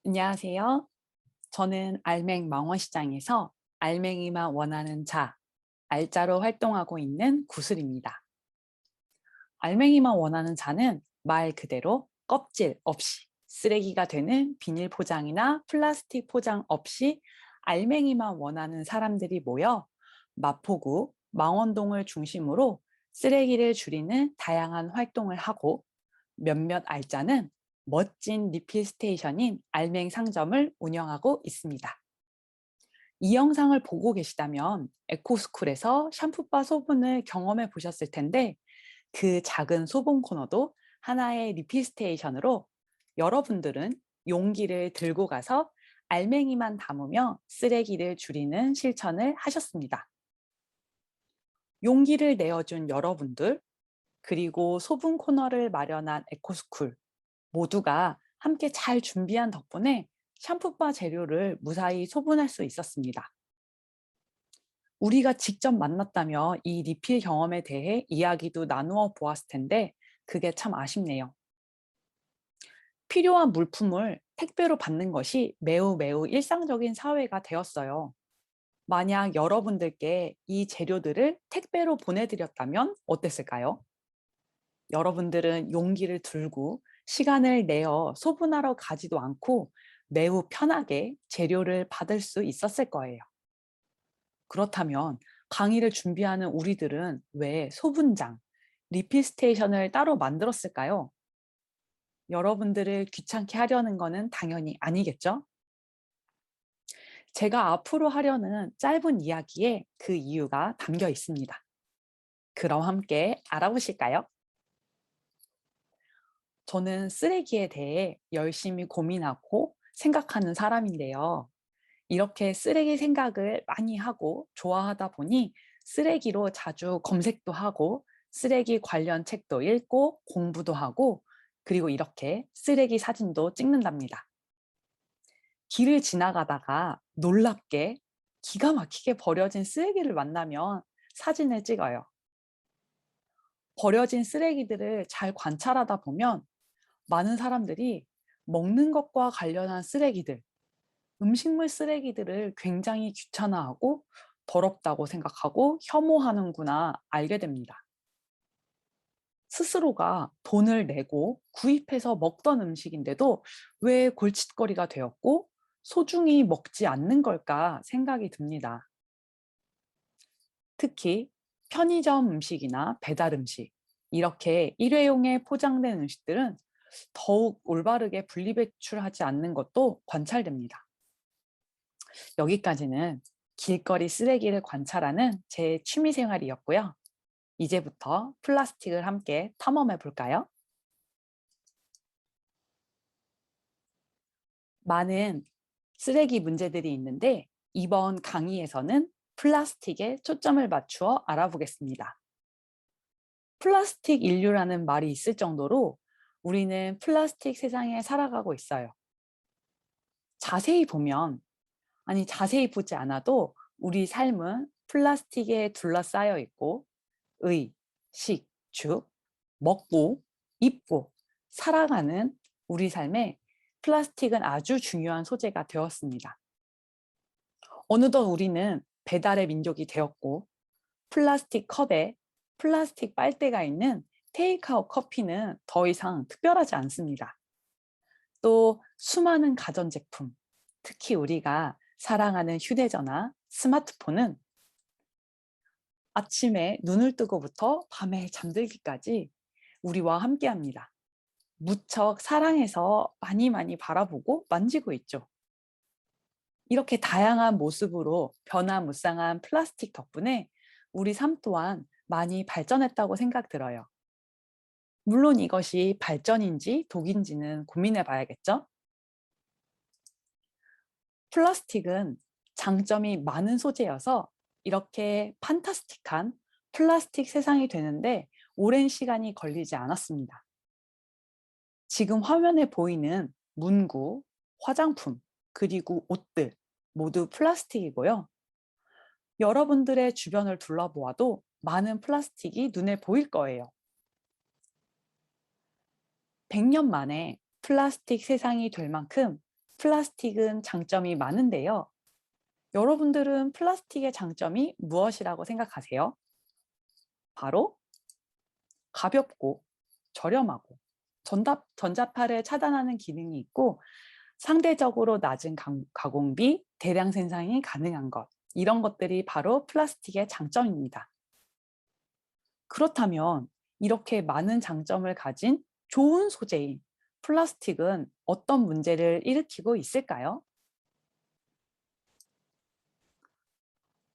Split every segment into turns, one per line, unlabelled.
안녕하세요. 저는 알맹 망원시장에서 알맹이만 원하는 자, 알자로 활동하고 있는 구슬입니다. 알맹이만 원하는 자는 말 그대로 껍질 없이 쓰레기가 되는 비닐 포장이나 플라스틱 포장 없이 알맹이만 원하는 사람들이 모여 마포구, 망원동을 중심으로 쓰레기를 줄이는 다양한 활동을 하고 몇몇 알짜는 멋진 리필 스테이션인 알맹 상점을 운영하고 있습니다. 이 영상을 보고 계시다면 에코스쿨에서 샴푸바 소분을 경험해 보셨을 텐데 그 작은 소분 코너도 하나의 리필 스테이션으로 여러분들은 용기를 들고 가서 알맹이만 담으며 쓰레기를 줄이는 실천을 하셨습니다. 용기를 내어준 여러분들, 그리고 소분 코너를 마련한 에코스쿨 모두가 함께 잘 준비한 덕분에 샴푸바 재료를 무사히 소분할 수 있었습니다. 우리가 직접 만났다면 이 리필 경험에 대해 이야기도 나누어 보았을 텐데 그게 참 아쉽네요. 필요한 물품을 택배로 받는 것이 매우 일상적인 사회가 되었어요. 만약 여러분들께 이 재료들을 택배로 보내드렸다면 어땠을까요? 여러분들은 용기를 들고 시간을 내어 소분하러 가지도 않고 매우 편하게 재료를 받을 수 있었을 거예요. 그렇다면 강의를 준비하는 우리들은 왜 소분장, 리필 스테이션을 따로 만들었을까요? 여러분들을 귀찮게 하려는 것은 당연히 아니겠죠? 제가 앞으로 하려는 짧은 이야기에 그 이유가 담겨 있습니다. 그럼 함께 알아보실까요? 저는 쓰레기에 대해 열심히 고민하고 생각하는 사람인데요. 이렇게 쓰레기 생각을 많이 하고 좋아하다 보니 쓰레기로 자주 검색도 하고 쓰레기 관련 책도 읽고 공부도 하고 그리고 이렇게 쓰레기 사진도 찍는답니다. 길을 지나가다가 놀랍게 기가 막히게 버려진 쓰레기를 만나면 사진을 찍어요. 버려진 쓰레기들을 잘 관찰하다 보면 많은 사람들이 먹는 것과 관련한 쓰레기들, 음식물 쓰레기들을 굉장히 귀찮아하고 더럽다고 생각하고 혐오하는구나 알게 됩니다. 스스로가 돈을 내고 구입해서 먹던 음식인데도 왜 골칫거리가 되었고 소중히 먹지 않는 걸까 생각이 듭니다. 특히 편의점 음식이나 배달 음식, 이렇게 일회용에 포장된 음식들은 더욱 올바르게 분리배출하지 않는 것도 관찰됩니다. 여기까지는 길거리 쓰레기를 관찰하는 제 취미 생활이었고요. 이제부터 플라스틱을 함께 탐험해 볼까요? 많은 쓰레기 문제들이 있는데 이번 강의에서는 플라스틱에 초점을 맞추어 알아보겠습니다. 플라스틱 인류라는 말이 있을 정도로 우리는 플라스틱 세상에 살아가고 있어요. 자세히 보면, 아니 자세히 보지 않아도 우리 삶은 플라스틱에 둘러싸여 있고 의, 식, 주, 먹고, 입고, 살아가는 우리 삶에 플라스틱은 아주 중요한 소재가 되었습니다. 어느덧 우리는 배달의 민족이 되었고 플라스틱 컵에 플라스틱 빨대가 있는 테이크아웃 커피는 더 이상 특별하지 않습니다. 또 수많은 가전제품, 특히 우리가 사랑하는 휴대전화, 스마트폰은 아침에 눈을 뜨고부터 밤에 잠들기까지 우리와 함께합니다. 무척 사랑해서 많이 바라보고 만지고 있죠. 이렇게 다양한 모습으로 변화무쌍한 플라스틱 덕분에 우리 삶 또한 많이 발전했다고 생각 들어요. 물론 이것이 발전인지 독인지는 고민해 봐야겠죠? 플라스틱은 장점이 많은 소재여서 이렇게 판타스틱한 플라스틱 세상이 되는데 오랜 시간이 걸리지 않았습니다. 지금 화면에 보이는 문구, 화장품, 그리고 옷들 모두 플라스틱이고요. 여러분들의 주변을 둘러보아도 많은 플라스틱이 눈에 보일 거예요. 100년 만에 플라스틱 세상이 될 만큼 플라스틱은 장점이 많은데요. 여러분들은 플라스틱의 장점이 무엇이라고 생각하세요? 바로 가볍고 저렴하고 전자파를 차단하는 기능이 있고 상대적으로 낮은 가공비, 대량 생산이 가능한 것. 이런 것들이 바로 플라스틱의 장점입니다. 그렇다면 이렇게 많은 장점을 가진 좋은 소재인 플라스틱은 어떤 문제를 일으키고 있을까요?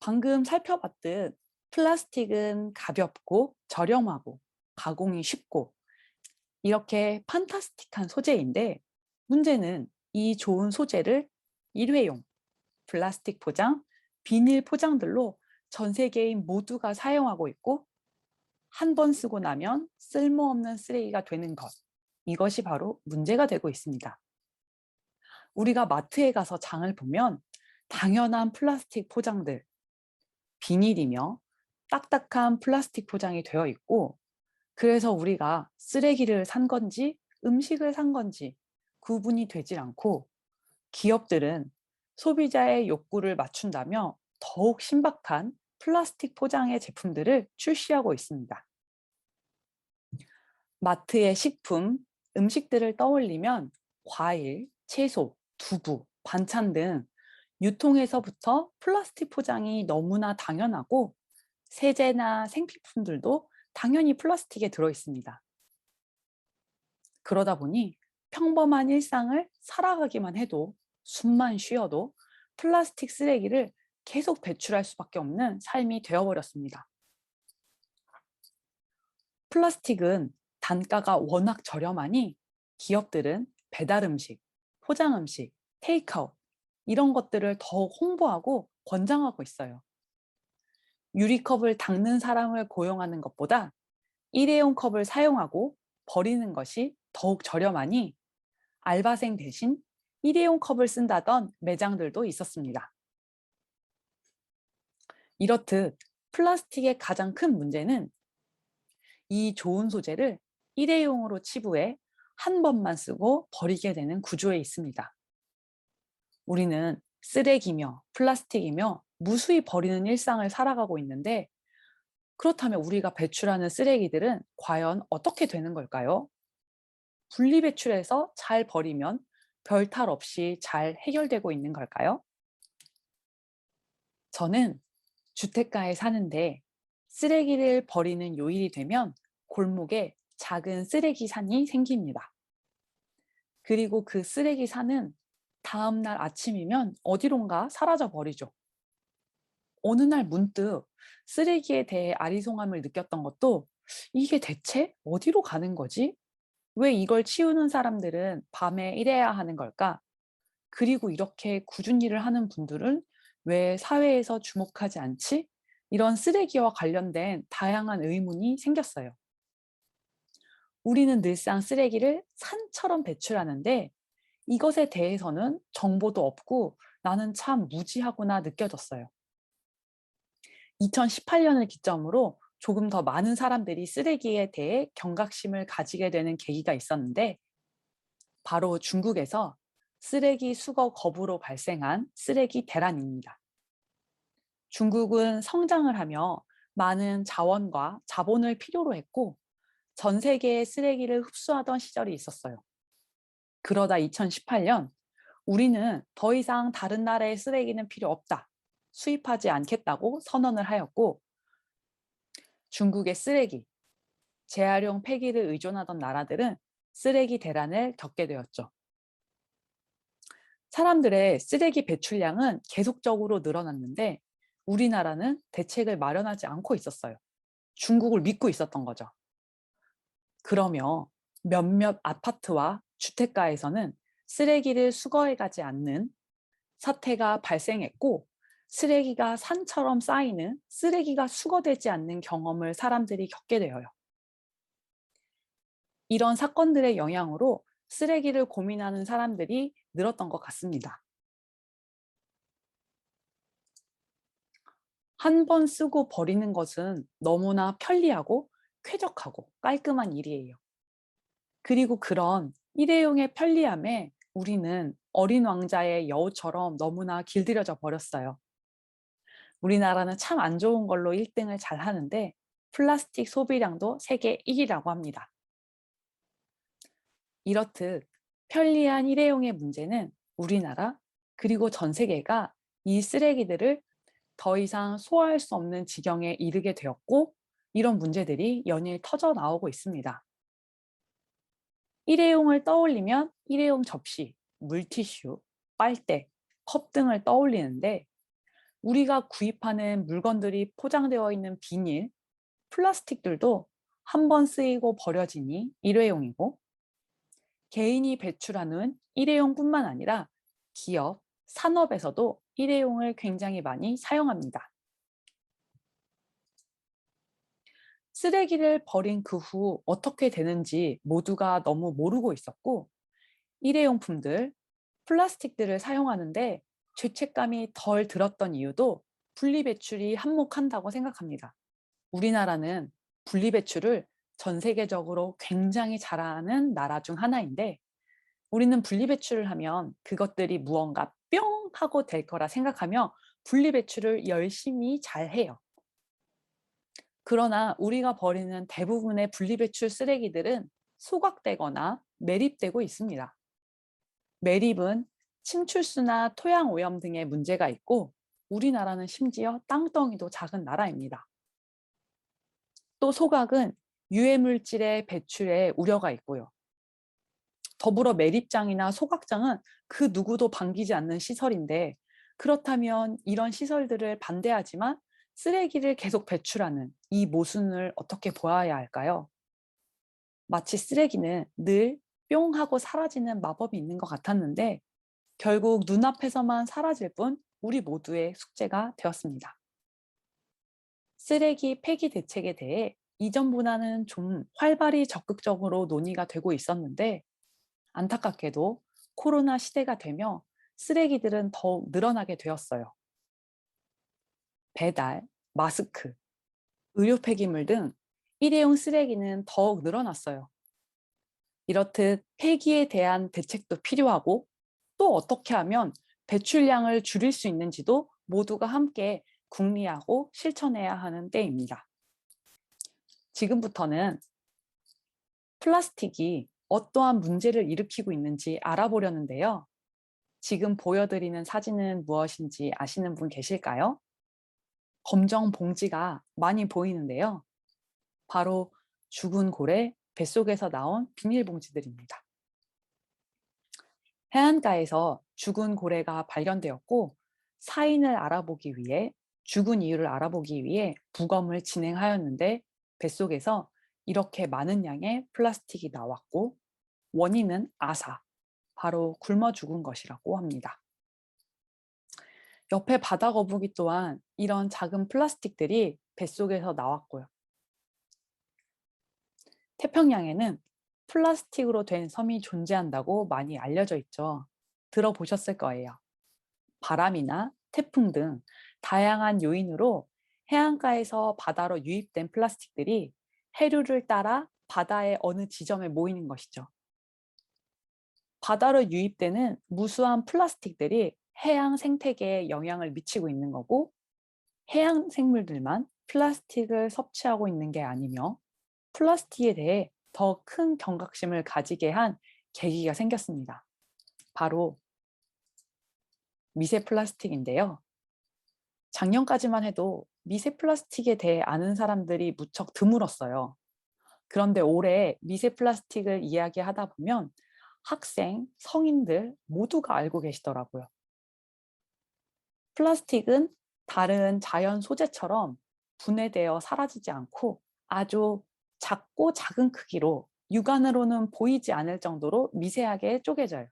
방금 살펴봤듯 플라스틱은 가볍고 저렴하고 가공이 쉽고 이렇게 판타스틱한 소재인데 문제는 이 좋은 소재를 일회용, 플라스틱 포장, 비닐 포장들로 전 세계인 모두가 사용하고 있고 한 번 쓰고 나면 쓸모없는 쓰레기가 되는 것. 이것이 바로 문제가 되고 있습니다. 우리가 마트에 가서 장을 보면 당연한 플라스틱 포장들, 비닐이며 딱딱한 플라스틱 포장이 되어 있고 그래서 우리가 쓰레기를 산 건지 음식을 산 건지 구분이 되질 않고 기업들은 소비자의 욕구를 맞춘다며 더욱 신박한 플라스틱 포장의 제품들을 출시하고 있습니다. 마트의 식품, 음식들을 떠올리면 과일, 채소, 두부, 반찬 등 유통에서부터 플라스틱 포장이 너무나 당연하고 세제나 생필품들도 당연히 플라스틱에 들어 있습니다. 그러다 보니 평범한 일상을 살아가기만 해도 숨만 쉬어도 플라스틱 쓰레기를 계속 배출할 수밖에 없는 삶이 되어버렸습니다. 플라스틱은 단가가 워낙 저렴하니 기업들은 배달 음식, 포장 음식, 테이크아웃 이런 것들을 더욱 홍보하고 권장하고 있어요. 유리컵을 닦는 사람을 고용하는 것보다 일회용 컵을 사용하고 버리는 것이 더욱 저렴하니 알바생 대신 일회용 컵을 쓴다던 매장들도 있었습니다. 이렇듯 플라스틱의 가장 큰 문제는 이 좋은 소재를 일회용으로 치부해 한 번만 쓰고 버리게 되는 구조에 있습니다. 우리는 쓰레기며 플라스틱이며 무수히 버리는 일상을 살아가고 있는데 그렇다면 우리가 배출하는 쓰레기들은 과연 어떻게 되는 걸까요? 분리배출해서 잘 버리면 별 탈 없이 잘 해결되고 있는 걸까요? 저는 주택가에 사는데 쓰레기를 버리는 요일이 되면 골목에 작은 쓰레기 산이 생깁니다. 그리고 그 쓰레기 산은 다음 날 아침이면 어디론가 사라져 버리죠. 어느 날 문득 쓰레기에 대해 아리송함을 느꼈던 것도 이게 대체 어디로 가는 거지? 왜 이걸 치우는 사람들은 밤에 일해야 하는 걸까? 그리고 이렇게 꾸준히 일을 하는 분들은 왜 사회에서 주목하지 않지? 이런 쓰레기와 관련된 다양한 의문이 생겼어요. 우리는 늘상 쓰레기를 산처럼 배출하는데 이것에 대해서는 정보도 없고 나는 참 무지하구나 느껴졌어요. 2018년을 기점으로 조금 더 많은 사람들이 쓰레기에 대해 경각심을 가지게 되는 계기가 있었는데 바로 중국에서 쓰레기 수거 거부로 발생한 쓰레기 대란입니다. 중국은 성장을 하며 많은 자원과 자본을 필요로 했고 전 세계의 쓰레기를 흡수하던 시절이 있었어요. 그러다 2018년 우리는 더 이상 다른 나라의 쓰레기는 필요 없다. 수입하지 않겠다고 선언을 하였고 중국의 쓰레기, 재활용 폐기를 의존하던 나라들은 쓰레기 대란을 겪게 되었죠. 사람들의 쓰레기 배출량은 계속적으로 늘어났는데 우리나라는 대책을 마련하지 않고 있었어요. 중국을 믿고 있었던 거죠. 그러며 몇몇 아파트와 주택가에서는 쓰레기를 수거해 가지 않는 사태가 발생했고 쓰레기가 산처럼 쌓이는 쓰레기가 수거되지 않는 경험을 사람들이 겪게 되어요. 이런 사건들의 영향으로 쓰레기를 고민하는 사람들이 늘었던 것 같습니다. 한 번 쓰고 버리는 것은 너무나 편리하고 쾌적하고 깔끔한 일이에요. 그리고 그런 일회용의 편리함에 우리는 어린 왕자의 여우처럼 너무나 길들여져 버렸어요. 우리나라는 참 안 좋은 걸로 1등을 잘 하는데 플라스틱 소비량도 세계 1위라고 합니다. 이렇듯 편리한 일회용의 문제는 우리나라 그리고 전 세계가 이 쓰레기들을 더 이상 소화할 수 없는 지경에 이르게 되었고, 이런 문제들이 연일 터져 나오고 있습니다. 일회용을 떠올리면 일회용 접시, 물티슈, 빨대, 컵 등을 떠올리는데, 우리가 구입하는 물건들이 포장되어 있는 비닐, 플라스틱들도 한 번 쓰이고 버려지니 일회용이고, 개인이 배출하는 일회용뿐만 아니라 기업, 산업에서도 일회용을 굉장히 많이 사용합니다. 쓰레기를 버린 그 후 어떻게 되는지 모두가 너무 모르고 있었고, 일회용품들, 플라스틱들을 사용하는데 죄책감이 덜 들었던 이유도 분리배출이 한몫한다고 생각합니다. 우리나라는 분리배출을 전 세계적으로 굉장히 잘하는 나라 중 하나인데, 우리는 분리배출을 하면 그것들이 무언가 뿅 하고 될 거라 생각하며 분리배출을 열심히 잘 해요. 그러나 우리가 버리는 대부분의 분리배출 쓰레기들은 소각되거나 매립되고 있습니다. 매립은 침출수나 토양 오염 등의 문제가 있고, 우리나라는 심지어 땅덩이도 작은 나라입니다. 또 소각은 유해물질의 배출에 우려가 있고요. 더불어 매립장이나 소각장은 그 누구도 반기지 않는 시설인데, 그렇다면 이런 시설들을 반대하지만 쓰레기를 계속 배출하는 이 모순을 어떻게 보아야 할까요? 마치 쓰레기는 늘 뿅 하고 사라지는 마법이 있는 것 같았는데, 결국 눈앞에서만 사라질 뿐 우리 모두의 숙제가 되었습니다. 쓰레기 폐기 대책에 대해 이전보다는 좀 활발히 적극적으로 논의가 되고 있었는데, 안타깝게도 코로나 시대가 되며 쓰레기들은 더욱 늘어나게 되었어요. 배달, 마스크, 의료 폐기물 등 일회용 쓰레기는 더욱 늘어났어요. 이렇듯 폐기에 대한 대책도 필요하고, 또 어떻게 하면 배출량을 줄일 수 있는지도 모두가 함께 궁리하고 실천해야 하는 때입니다. 지금부터는 플라스틱이 어떠한 문제를 일으키고 있는지 알아보려는데요. 지금 보여드리는 사진은 무엇인지 아시는 분 계실까요? 검정 봉지가 많이 보이는데요. 바로 죽은 고래 뱃속에서 나온 비닐봉지들입니다. 해안가에서 죽은 고래가 발견되었고, 사인을 알아보기 위해, 죽은 이유를 알아보기 위해 부검을 진행하였는데, 뱃속에서 이렇게 많은 양의 플라스틱이 나왔고, 원인은 아사, 바로 굶어 죽은 것이라고 합니다. 옆에 바다거북이 또한 이런 작은 플라스틱들이 뱃속에서 나왔고요. 태평양에는 플라스틱으로 된 섬이 존재한다고 많이 알려져 있죠. 들어보셨을 거예요. 바람이나 태풍 등 다양한 요인으로 해안가에서 바다로 유입된 플라스틱들이 해류를 따라 바다의 어느 지점에 모이는 것이죠. 바다로 유입되는 무수한 플라스틱들이 해양 생태계에 영향을 미치고 있는 거고, 해양 생물들만 플라스틱을 섭취하고 있는 게 아니며 플라스틱에 대해 더 큰 경각심을 가지게 한 계기가 생겼습니다. 바로 미세 플라스틱인데요. 작년까지만 해도 미세 플라스틱에 대해 아는 사람들이 무척 드물었어요. 그런데 올해 미세 플라스틱을 이야기하다 보면 학생, 성인들 모두가 알고 계시더라고요. 플라스틱은 다른 자연 소재처럼 분해되어 사라지지 않고 아주 작고 작은 크기로 육안으로는 보이지 않을 정도로 미세하게 쪼개져요.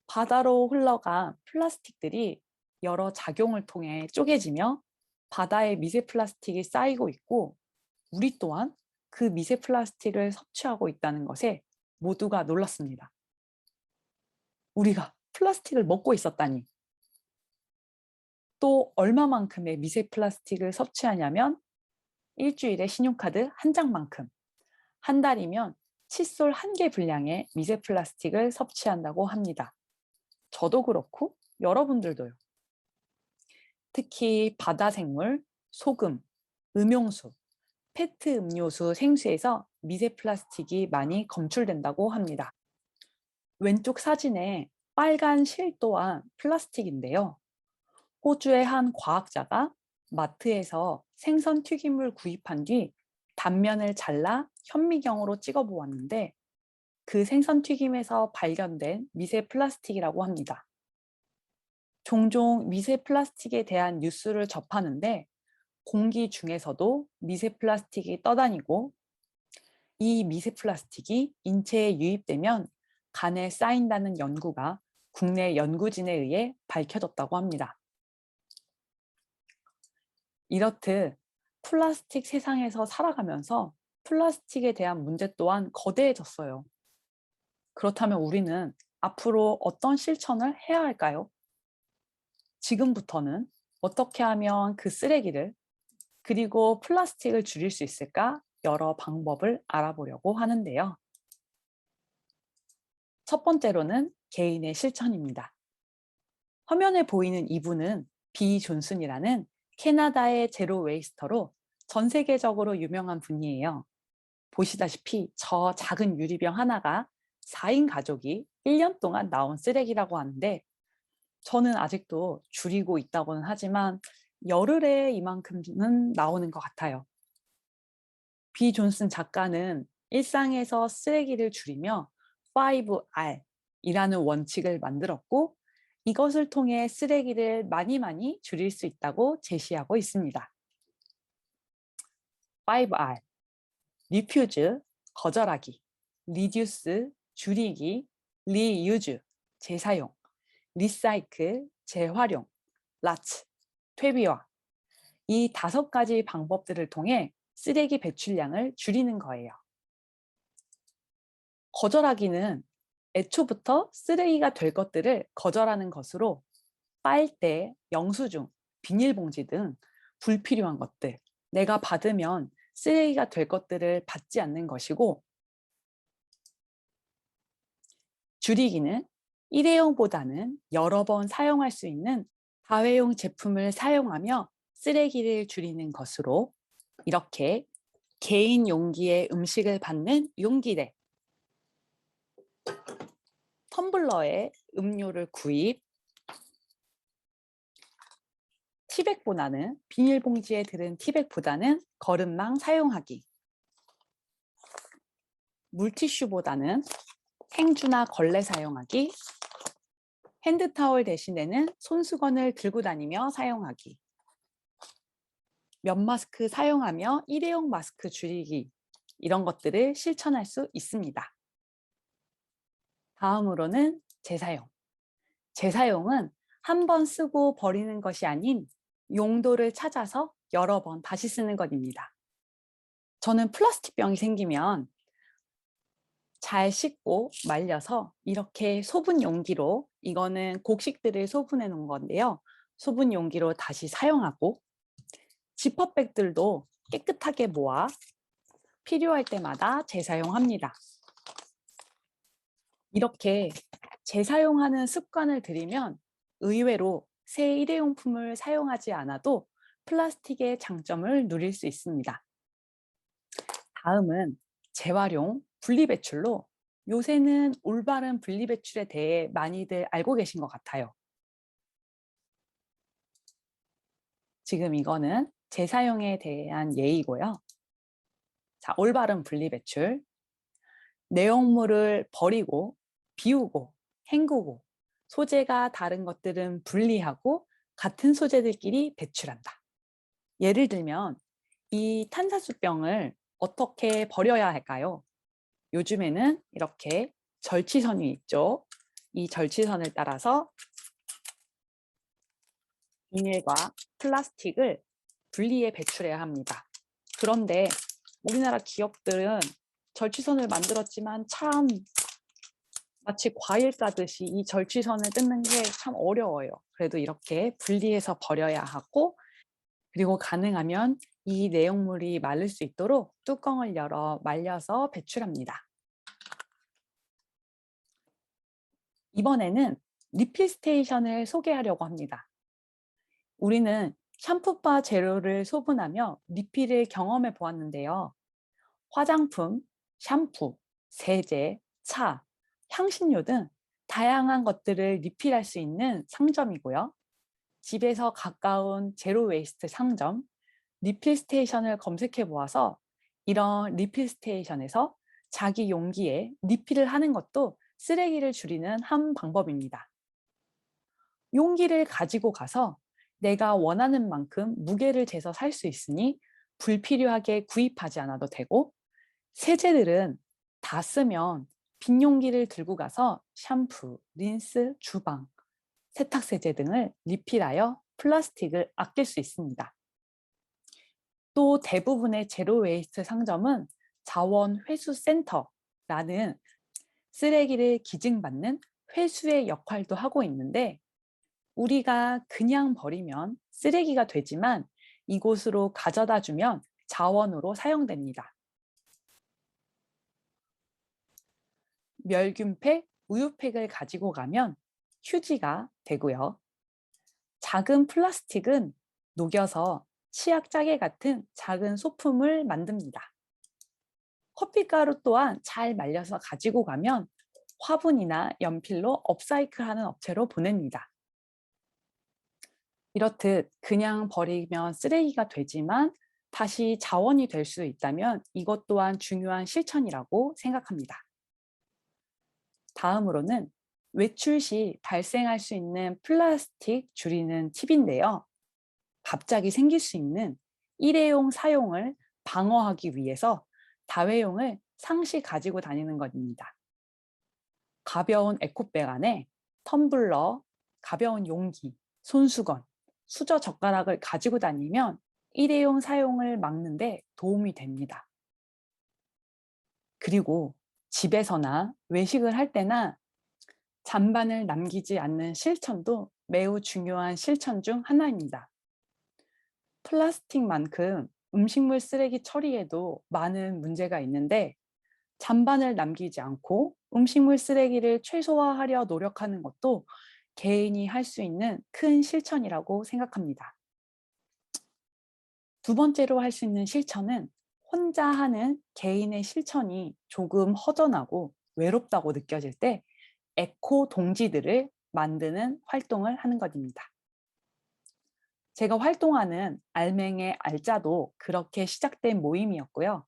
바다로 흘러간 플라스틱들이 여러 작용을 통해 쪼개지며 바다에 미세 플라스틱이 쌓이고 있고, 우리 또한 그 미세 플라스틱을 섭취하고 있다는 것에 모두가 놀랐습니다. 우리가 플라스틱을 먹고 있었다니. 또 얼마만큼의 미세 플라스틱을 섭취하냐면 일주일에 신용카드 한 장만큼, 한 달이면 칫솔 1개 분량의 미세 플라스틱을 섭취한다고 합니다. 저도 그렇고 여러분들도요. 특히 바다 생물, 소금, 음용수, 페트 음료수, 생수에서 미세 플라스틱이 많이 검출된다고 합니다. 왼쪽 사진에 빨간 실 또한 플라스틱인데요. 호주의 한 과학자가 마트에서 생선 튀김을 구입한 뒤 단면을 잘라 현미경으로 찍어 보았는데 그 생선 튀김에서 발견된 미세 플라스틱이라고 합니다. 종종 미세 플라스틱에 대한 뉴스를 접하는데 공기 중에서도 미세 플라스틱이 떠다니고 이 미세 플라스틱이 인체에 유입되면 간에 쌓인다는 연구가 국내 연구진에 의해 밝혀졌다고 합니다. 이렇듯 플라스틱 세상에서 살아가면서 플라스틱에 대한 문제 또한 거대해졌어요. 그렇다면 우리는 앞으로 어떤 실천을 해야 할까요? 지금부터는 어떻게 하면 그 쓰레기를 그리고 플라스틱을 줄일 수 있을까? 여러 방법을 알아보려고 하는데요. 첫 번째로는 개인의 실천입니다. 화면에 보이는 이분은 비 존슨이라는 캐나다의 제로 웨이스터로 전 세계적으로 유명한 분이에요. 보시다시피 저 작은 유리병 하나가 4인 가족이 1년 동안 나온 쓰레기라고 하는데 저는 아직도 줄이고 있다고는 하지만 열흘에 이만큼은 나오는 것 같아요. 비 존슨 작가는 일상에서 쓰레기를 줄이며 5R이라는 원칙을 만들었고 이것을 통해 쓰레기를 많이 줄일 수 있다고 제시하고 있습니다. 5R, refuse, 거절하기, reduce, 줄이기, reuse, 재사용, recycle, 재활용, RAT, 퇴비화. 이 5가지 방법들을 통해 쓰레기 배출량을 줄이는 거예요. 거절하기는 애초부터 쓰레기가 될 것들을 거절하는 것으로 빨대, 영수증, 비닐봉지 등 불필요한 것들, 내가 받으면 쓰레기가 될 것들을 받지 않는 것이고 줄이기는 일회용보다는 여러 번 사용할 수 있는 다회용 제품을 사용하며 쓰레기를 줄이는 것으로 이렇게 개인 용기에 음식을 받는 용기대, 텀블러에 음료를 구입, 티백보다는 비닐봉지에 들은 티백보다는 거름망 사용하기, 물티슈보다는 행주나 걸레 사용하기, 핸드타월 대신에는 손수건을 들고 다니며 사용하기, 면 마스크 사용하며 일회용 마스크 줄이기, 이런 것들을 실천할 수 있습니다. 다음으로는 재사용. 재사용은 한 번 쓰고 버리는 것이 아닌 용도를 찾아서 여러 번 다시 쓰는 것입니다. 저는 플라스틱 병이 생기면 잘 씻고 말려서 이렇게 소분 용기로, 이거는 곡식들을 소분해 놓은 건데요. 소분 용기로 다시 사용하고 지퍼백들도 깨끗하게 모아 필요할 때마다 재사용합니다. 이렇게 재사용하는 습관을 들이면 의외로 새 일회용품을 사용하지 않아도 플라스틱의 장점을 누릴 수 있습니다. 다음은 재활용, 분리배출로 요새는 올바른 분리배출에 대해 많이들 알고 계신 것 같아요. 지금 이거는 재사용에 대한 예이고요. 자, 올바른 분리배출. 내용물을 버리고, 비우고, 헹구고, 소재가 다른 것들은 분리하고 같은 소재들끼리 배출한다. 예를 들면 이 탄산수병을 어떻게 버려야 할까요? 요즘에는 이렇게 절취선이 있죠. 이 절취선을 따라서 비닐과 플라스틱을 분리해 배출해야 합니다. 그런데 우리나라 기업들은 절취선을 만들었지만 참 마치 과일 까듯이 이 절취선을 뜯는 게 참 어려워요. 그래도 이렇게 분리해서 버려야 하고, 그리고 가능하면 이 내용물이 마를 수 있도록 뚜껑을 열어 말려서 배출합니다. 이번에는 리필 스테이션을 소개하려고 합니다. 우리는 샴푸바 재료를 소분하며 리필을 경험해 보았는데요. 화장품, 샴푸, 세제, 차, 향신료 등 다양한 것들을 리필할 수 있는 상점이고요. 집에서 가까운 제로 웨이스트 상점, 리필 스테이션을 검색해 보아서 이런 리필 스테이션에서 자기 용기에 리필을 하는 것도 쓰레기를 줄이는 한 방법입니다. 용기를 가지고 가서 내가 원하는 만큼 무게를 재서 살 수 있으니 불필요하게 구입하지 않아도 되고, 세제들은 다 쓰면 빈 용기를 들고 가서 샴푸, 린스, 주방, 세탁세제 등을 리필하여 플라스틱을 아낄 수 있습니다. 또 대부분의 제로 웨이스트 상점은 자원 회수 센터라는 쓰레기를 기증받는 회수의 역할도 하고 있는데, 우리가 그냥 버리면 쓰레기가 되지만 이곳으로 가져다 주면 자원으로 사용됩니다. 멸균팩, 우유팩을 가지고 가면 휴지가 되고요. 작은 플라스틱은 녹여서 치약 짜개 같은 작은 소품을 만듭니다. 커피가루 또한 잘 말려서 가지고 가면 화분이나 연필로 업사이클하는 업체로 보냅니다. 이렇듯 그냥 버리면 쓰레기가 되지만 다시 자원이 될 수 있다면 이것 또한 중요한 실천이라고 생각합니다. 다음으로는 외출 시 발생할 수 있는 플라스틱 줄이는 팁인데요. 갑자기 생길 수 있는 일회용 사용을 방어하기 위해서 다회용을 상시 가지고 다니는 것입니다. 가벼운 에코백 안에 텀블러, 가벼운 용기, 손수건, 수저 젓가락을 가지고 다니면 일회용 사용을 막는 데 도움이 됩니다. 그리고 집에서나 외식을 할 때나 잔반을 남기지 않는 실천도 매우 중요한 실천 중 하나입니다. 플라스틱만큼 음식물 쓰레기 처리에도 많은 문제가 있는데, 잔반을 남기지 않고 음식물 쓰레기를 최소화하려 노력하는 것도 개인이 할 수 있는 큰 실천이라고 생각합니다. 두 번째로 할 수 있는 실천은 혼자 하는 개인의 실천이 조금 허전하고 외롭다고 느껴질 때 에코 동지들을 만드는 활동을 하는 것입니다. 제가 활동하는 알맹의 알짜도 그렇게 시작된 모임이었고요.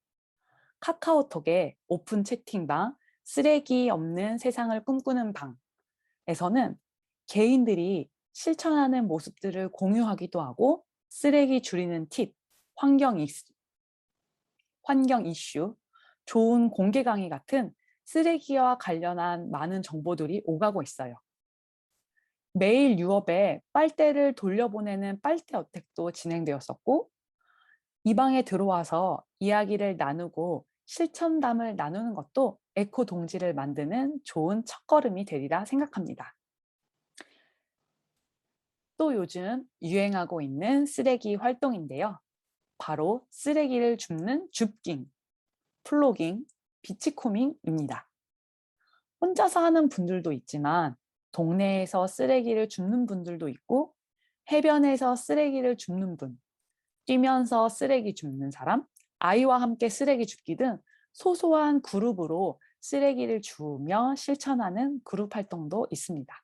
카카오톡의 오픈 채팅방 쓰레기 없는 세상을 꿈꾸는 방에서는 개인들이 실천하는 모습들을 공유하기도 하고, 쓰레기 줄이는 팁, 환경 이슈, 좋은 공개 강의 같은 쓰레기와 관련한 많은 정보들이 오가고 있어요. 매일 유업에 빨대를 돌려보내는 빨대 어택도 진행되었었고, 이 방에 들어와서 이야기를 나누고 실천담을 나누는 것도 에코 동지를 만드는 좋은 첫걸음이 되리라 생각합니다. 또 요즘 유행하고 있는 쓰레기 활동인데요. 바로 쓰레기를 줍는 줍깅, 플로깅, 비치코밍입니다. 혼자서 하는 분들도 있지만 동네에서 쓰레기를 줍는 분들도 있고, 해변에서 쓰레기를 줍는 분, 뛰면서 쓰레기 줍는 사람, 아이와 함께 쓰레기 줍기 등 소소한 그룹으로 쓰레기를 주우며 실천하는 그룹 활동도 있습니다.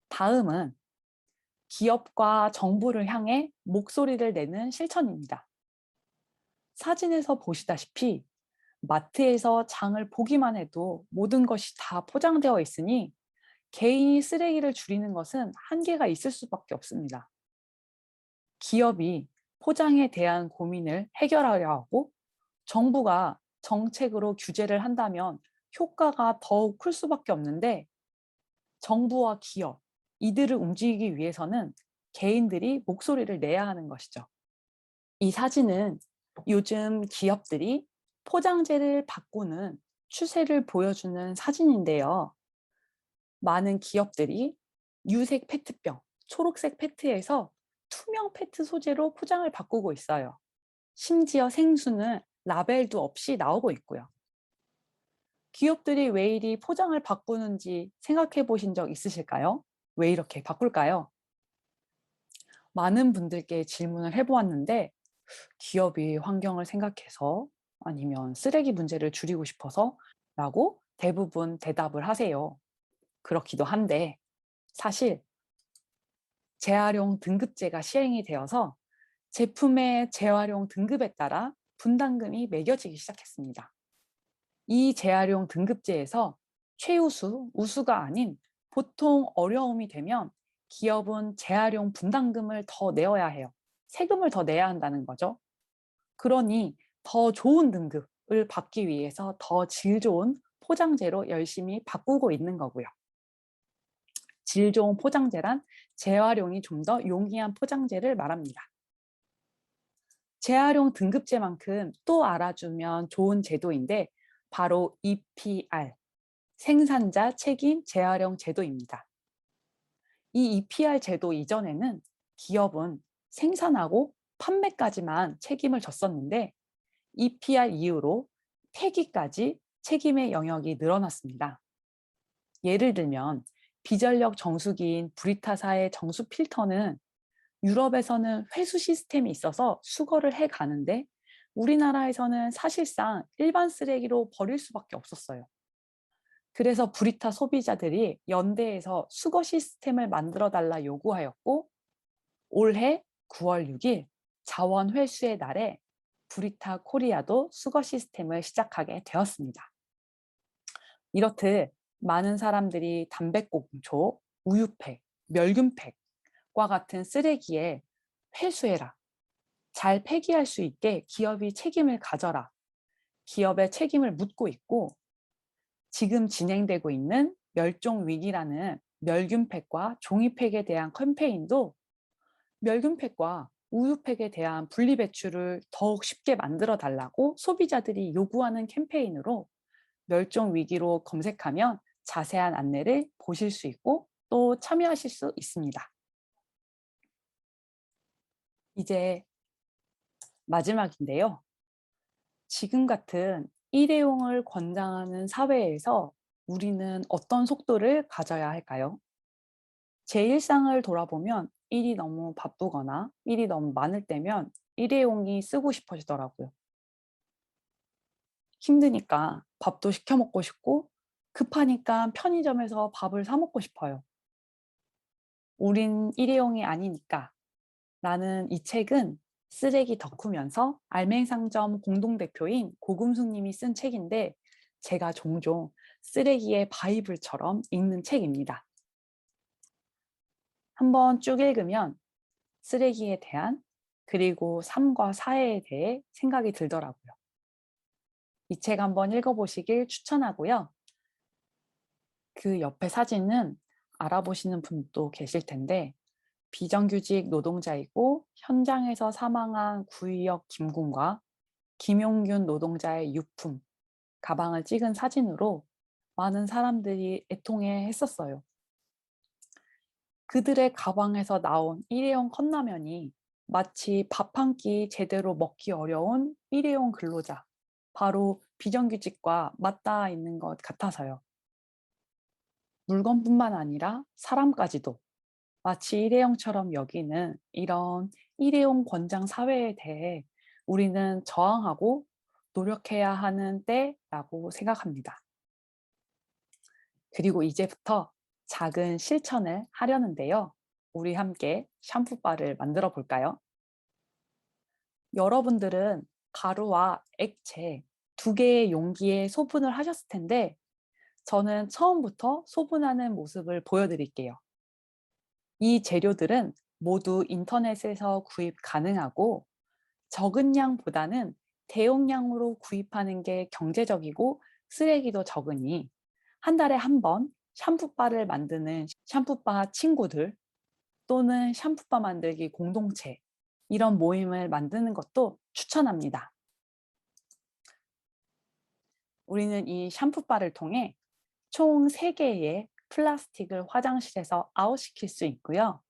다음은 기업과 정부를 향해 목소리를 내는 실천입니다. 사진에서 보시다시피 마트에서 장을 보기만 해도 모든 것이 다 포장되어 있으니 개인이 쓰레기를 줄이는 것은 한계가 있을 수밖에 없습니다. 기업이 포장에 대한 고민을 해결하려 하고 정부가 정책으로 규제를 한다면 효과가 더욱 클 수밖에 없는데, 정부와 기업, 이들을 움직이기 위해서는 개인들이 목소리를 내야 하는 것이죠. 이 사진은 요즘 기업들이 포장재를 바꾸는 추세를 보여주는 사진인데요. 많은 기업들이 유색 페트병, 초록색 페트에서 투명 페트 소재로 포장을 바꾸고 있어요. 심지어 생수는 라벨도 없이 나오고 있고요. 기업들이 왜 이리 포장을 바꾸는지 생각해 보신 적 있으실까요? 왜 이렇게 바꿀까요? 많은 분들께 질문을 해 보았는데 기업이 환경을 생각해서 아니면 쓰레기 문제를 줄이고 싶어서 라고 대부분 대답을 하세요. 그렇기도 한데 사실 재활용 등급제가 시행이 되어서 제품의 재활용 등급에 따라 분담금이 매겨지기 시작했습니다. 이 재활용 등급제에서 최우수, 우수가 아닌 보통 어려움이 되면 기업은 재활용 분담금을 더 내어야 해요. 세금을 더 내야 한다는 거죠. 그러니 더 좋은 등급을 받기 위해서 더 질 좋은 포장재로 열심히 바꾸고 있는 거고요. 질 좋은 포장재란 재활용이 좀 더 용이한 포장재를 말합니다. 재활용 등급제만큼 또 알아주면 좋은 제도인데 바로 EPR, 생산자 책임 재활용 제도입니다. 이 EPR 제도 이전에는 기업은 생산하고 판매까지만 책임을 졌었는데 EPR 이후로 폐기까지 책임의 영역이 늘어났습니다. 예를 들면 비전력 정수기인 브리타사의 정수 필터는 유럽에서는 회수 시스템이 있어서 수거를 해 가는데 우리나라에서는 사실상 일반 쓰레기로 버릴 수밖에 없었어요. 그래서 브리타 소비자들이 연대에서 수거 시스템을 만들어 달라 요구하였고 올해 9월 6일 자원 회수의 날에 브리타 코리아도 수거 시스템을 시작하게 되었습니다. 이렇듯 많은 사람들이 담배꽁초, 우유팩, 멸균팩과 같은 쓰레기에 회수해라, 잘 폐기할 수 있게 기업이 책임을 가져라, 기업의 책임을 묻고 있고 지금 진행되고 있는 멸종위기라는 멸균팩과 종이팩에 대한 캠페인도 멸균팩과 우유팩에 대한 분리배출을 더욱 쉽게 만들어 달라고 소비자들이 요구하는 캠페인으로 멸종위기로 검색하면 자세한 안내를 보실 수 있고 또 참여하실 수 있습니다. 이제 마지막인데요. 지금 같은 일회용을 권장하는 사회에서 우리는 어떤 속도를 가져야 할까요? 제 일상을 돌아보면 일이 너무 바쁘거나 일이 너무 많을 때면 일회용이 쓰고 싶어지더라고요. 힘드니까 밥도 시켜 먹고 싶고 급하니까 편의점에서 밥을 사 먹고 싶어요. 우린 일회용이 아니니까 라는 이 책은 쓰레기 덕후면서 알맹상점 공동대표인 고금숙 님이 쓴 책인데 제가 종종 쓰레기의 바이블처럼 읽는 책입니다. 한번 쭉 읽으면 쓰레기에 대한 그리고 삶과 사회에 대해 생각이 들더라고요. 이 책 한번 읽어보시길 추천하고요. 그 옆에 사진은 알아보시는 분도 계실 텐데 비정규직 노동자이고 현장에서 사망한 구의역 김군과 김용균 노동자의 유품, 가방을 찍은 사진으로 많은 사람들이 애통해 했었어요. 그들의 가방에서 나온 일회용 컵라면이 마치 밥 한 끼 제대로 먹기 어려운 일회용 근로자, 바로 비정규직과 맞닿아 있는 것 같아서요. 물건뿐만 아니라 사람까지도 마치 일회용처럼 여기는 이런 일회용 권장 사회에 대해 우리는 저항하고 노력해야 하는 때라고 생각합니다. 그리고 이제부터 작은 실천을 하려는데요. 우리 함께 샴푸바를 만들어 볼까요? 여러분들은 가루와 액체 두 개의 용기에 소분을 하셨을 텐데 저는 처음부터 소분하는 모습을 보여드릴게요. 이 재료들은 모두 인터넷에서 구입 가능하고 적은 양보다는 대용량으로 구입하는 게 경제적이고 쓰레기도 적으니 한 달에 한 번 샴푸바를 만드는 샴푸바 친구들 또는 샴푸바 만들기 공동체 이런 모임을 만드는 것도 추천합니다. 우리는 이 샴푸바를 통해 총 3개의 플라스틱을 화장실에서 아웃시킬 수 있고요.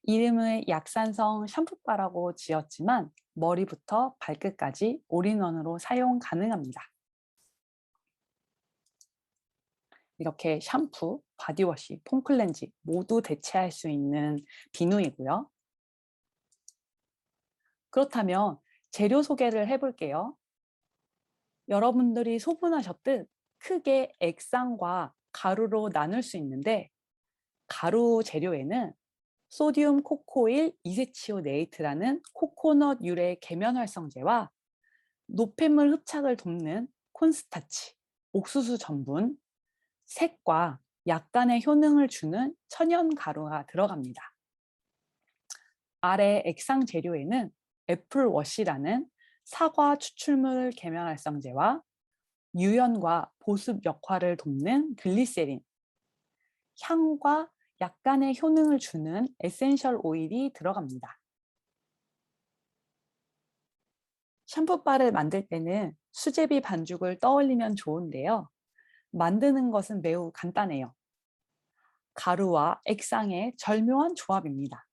이름을 약산성 샴푸바라고 지었지만 머리부터 발끝까지 올인원으로 사용 가능합니다. 이렇게 샴푸, 바디워시, 폼클렌즈 모두 대체할 수 있는 비누이고요. 그렇다면 재료 소개를 해 볼게요. 여러분들이 소분하셨듯 크게 액상과 가루로 나눌 수 있는데, 가루 재료에는 소디움 코코일 이세치오네이트라는 코코넛 유래 계면 활성제와 노폐물 흡착을 돕는 콘스타치, 옥수수 전분, 색과 약간의 효능을 주는 천연 가루가 들어갑니다. 아래 액상 재료에는 애플워시라는 사과 추출물 계면 활성제와 유연과 보습 역할을 돕는 글리세린, 향과 약간의 효능을 주는 에센셜 오일이 들어갑니다. 샴푸바를 만들 때는 수제비 반죽을 떠올리면 좋은데요. 만드는 것은 매우 간단해요. 가루와 액상의 절묘한 조합입니다.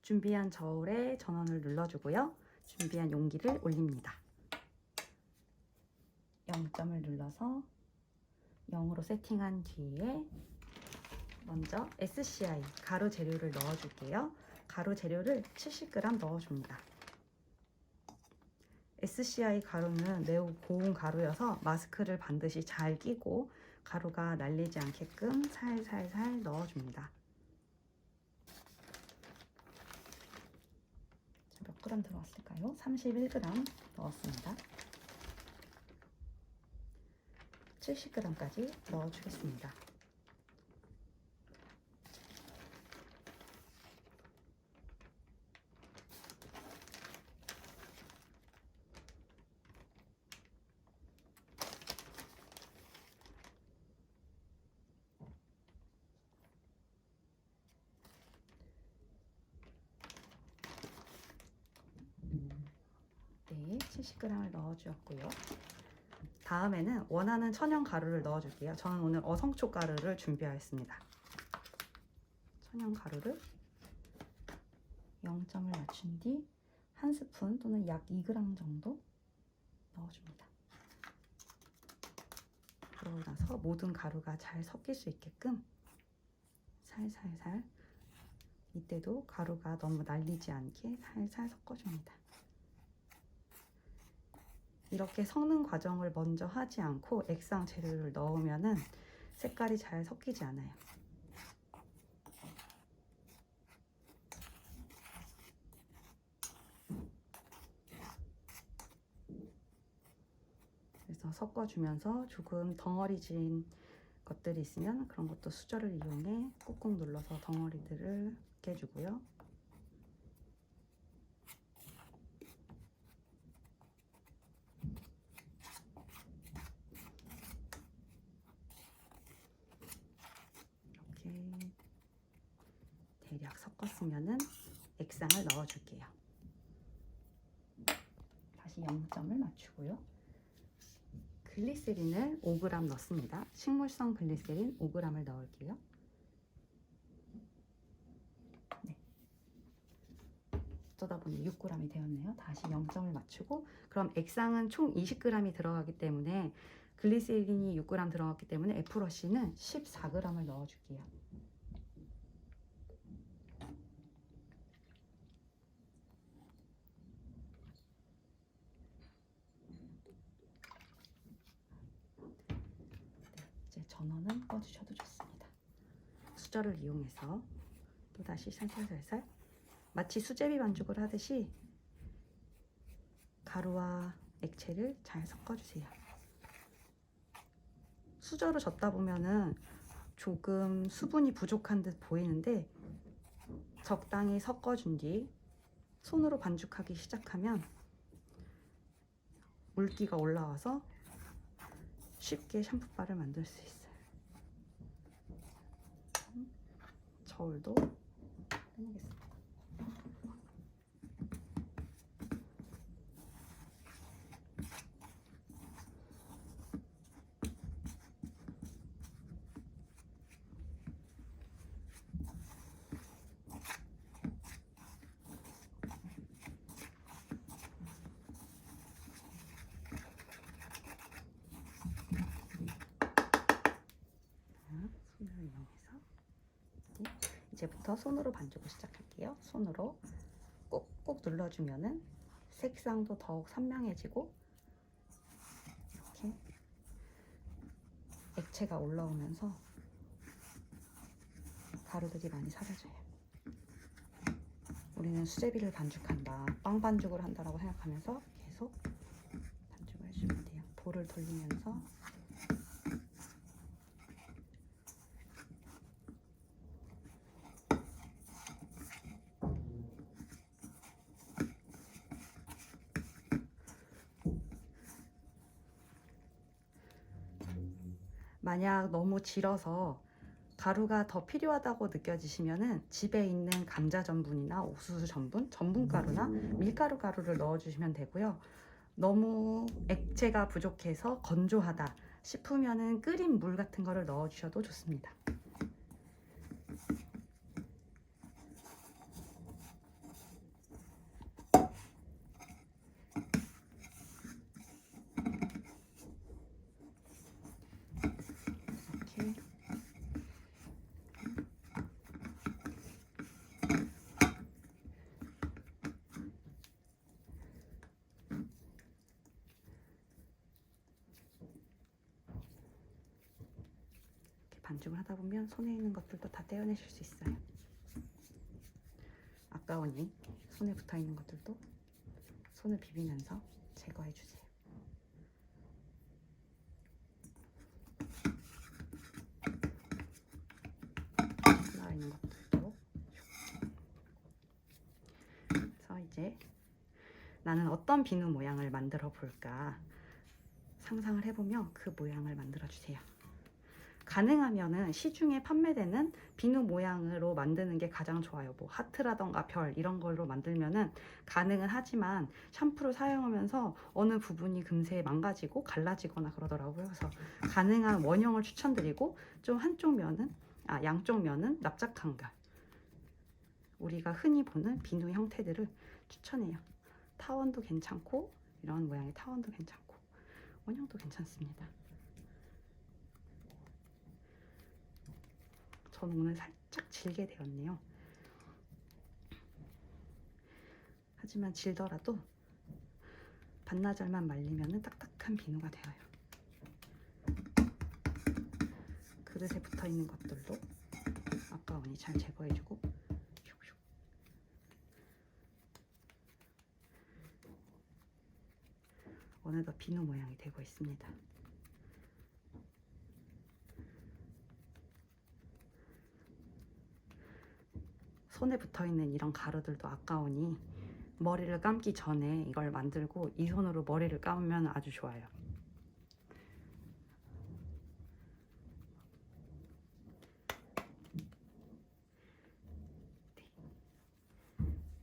준비한 저울에 전원을 눌러주고요. 준비한 용기를 올립니다. 0점을 눌러서 0으로 세팅한 뒤에 먼저 SCI 가루 재료를 넣어줄게요. 가루 재료를 70g 넣어줍니다. SCI 가루는 매우 고운 가루여서 마스크를 반드시 잘 끼고 가루가 날리지 않게끔 살살살 넣어줍니다. 몇 그램 들어왔을까요? 31g 넣었습니다. 70g까지 넣어주겠습니다. 네, 70g을 넣어주었고요. 다음에는 원하는 천연 가루를 넣어줄게요. 저는 오늘 어성초 가루를 준비하였습니다. 천연 가루를 0점을 맞춘 뒤 한 스푼 또는 약 2g 정도 넣어줍니다. 그러고 나서 모든 가루가 잘 섞일 수 있게끔 살살살, 이때도 가루가 너무 날리지 않게 살살 섞어줍니다. 이렇게 섞는 과정을 먼저 하지 않고 액상 재료를 넣으면은 색깔이 잘 섞이지 않아요. 그래서 섞어주면서 조금 덩어리진 것들이 있으면 그런 것도 수저를 이용해 꾹꾹 눌러서 덩어리들을 깨주고요. 이렇게 대략 섞었으면은 액상을 넣어줄게요. 다시 0점을 맞추고요. 글리세린을 5g 넣습니다. 식물성 글리세린 5g을 넣을게요. 네. 어쩌다 보니 6g이 되었네요. 다시 0점을 맞추고, 그럼 액상은 총 20g이 들어가기 때문에 글리세린이 6g 들어갔기 때문에 애플워시는 14g을 넣어줄게요. 전원은 꺼주셔도 좋습니다. 수저를 이용해서 또다시 살살살살, 마치 수제비 반죽을 하듯이 가루와 액체를 잘 섞어주세요. 수저로 젓다 보면은 조금 수분이 부족한 듯 보이는데, 적당히 섞어준 뒤 손으로 반죽하기 시작하면 물기가 올라와서 쉽게 샴푸바를 만들 수 있어요. 저울도 빼내겠습니다.
이제부터 손으로 반죽을 시작할게요. 손으로 꾹꾹 눌러주면은 색상도 더욱 선명해지고 이렇게 액체가 올라오면서 가루들이 많이 사라져요. 우리는 수제비를 반죽한다, 빵 반죽을 한다라고 생각하면서 계속 반죽을 해주면 돼요. 볼을 돌리면서 만약 너무 질어서 가루가 더 필요하다고 느껴지시면은 집에 있는 감자 전분이나 옥수수 전분, 전분가루나 밀가루 가루를 넣어주시면 되고요. 너무 액체가 부족해서 건조하다 싶으면은 끓인 물 같은 거를 넣어주셔도 좋습니다. 이렇게 반죽을 하다 보면 손에 있는 것들도 다 떼어내실 수 있어요. 아까우니 손에 붙어 있는 것들도 손을 비비면서 제거해 주세요. 나와 있는 것들도. 그래서 이제 나는 어떤 비누 모양을 만들어 볼까 상상을 해보며 그 모양을 만들어 주세요. 가능하면은 시중에 판매되는 비누 모양으로 만드는 게 가장 좋아요. 뭐 하트라던가 별 이런 걸로 만들면은 가능은 하지만 샴푸를 사용하면서 어느 부분이 금세 망가지고 갈라지거나 그러더라고요. 그래서 가능한 원형을 추천드리고 좀 한쪽 면은 양쪽 면은 납작한 결 우리가 흔히 보는 비누 형태들을 추천해요. 타원도 괜찮고 이런 모양의 타원도 괜찮고 원형도 괜찮습니다. 저는 오늘 살짝 질게 되었네요. 하지만 질더라도 반나절만 말리면 딱딱한 비누가 되어요. 그릇에 붙어있는 것들도 아까우니 잘 제거해주고 어느덧 비누 모양이 되고 있습니다. 손에 붙어있는 이런 가루들도 아까우니 머리를 감기 전에 이걸 만들고 이 손으로 머리를 감으면 아주 좋아요.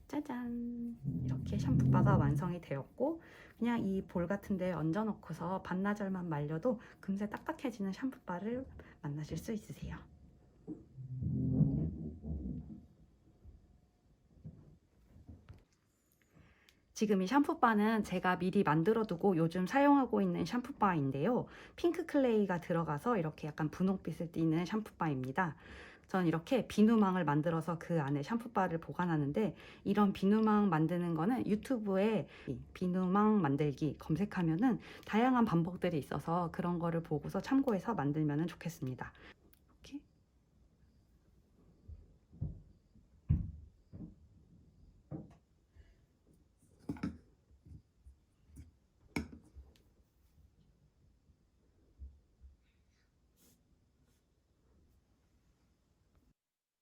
짜잔! 이렇게 샴푸바가 완성이 되었고 그냥 이 볼 같은 데 얹어놓고서 반나절만 말려도 금세 딱딱해지는 샴푸바를 만나실 수 있으세요. 지금 이 샴푸바는 제가 미리 만들어 두고 요즘 사용하고 있는 샴푸바인데요. 핑크 클레이가 들어가서 이렇게 약간 분홍빛을 띠는 샴푸바입니다. 저는 이렇게 비누망을 만들어서 그 안에 샴푸바를 보관하는데 이런 비누망 만드는 거는 유튜브에 비누망 만들기 검색하면은 다양한 방법들이 있어서 그런 거를 보고서 참고해서 만들면 좋겠습니다. 이렇게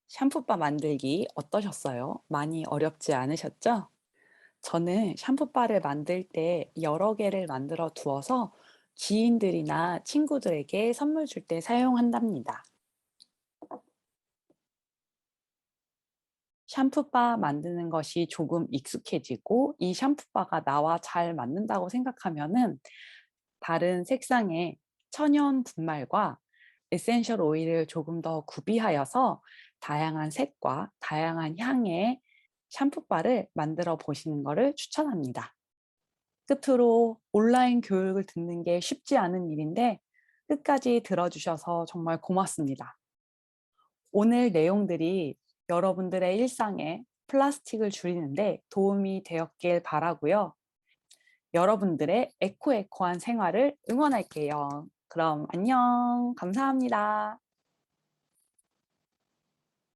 샴푸바 만들기 어떠셨어요? 많이 어렵지 않으셨죠? 저는 샴푸바를 만들 때 여러 개를 만들어 두어서 지인들이나 친구들에게 선물 줄 때 사용한답니다. 샴푸바 만드는 것이 조금 익숙해지고 이 샴푸바가 나와 잘 맞는다고 생각하면은 다른 색상의 천연 분말과 에센셜 오일을 조금 더 구비하여서 다양한 색과 다양한 향의 샴푸바를 만들어 보시는 것을 추천합니다. 끝으로 온라인 교육을 듣는 게 쉽지 않은 일인데 끝까지 들어주셔서 정말 고맙습니다. 오늘 내용들이 여러분들의 일상에 플라스틱을 줄이는데 도움이 되었길 바라고요. 여러분들의 에코에코한 생활을 응원할게요. 그럼 안녕. 감사합니다.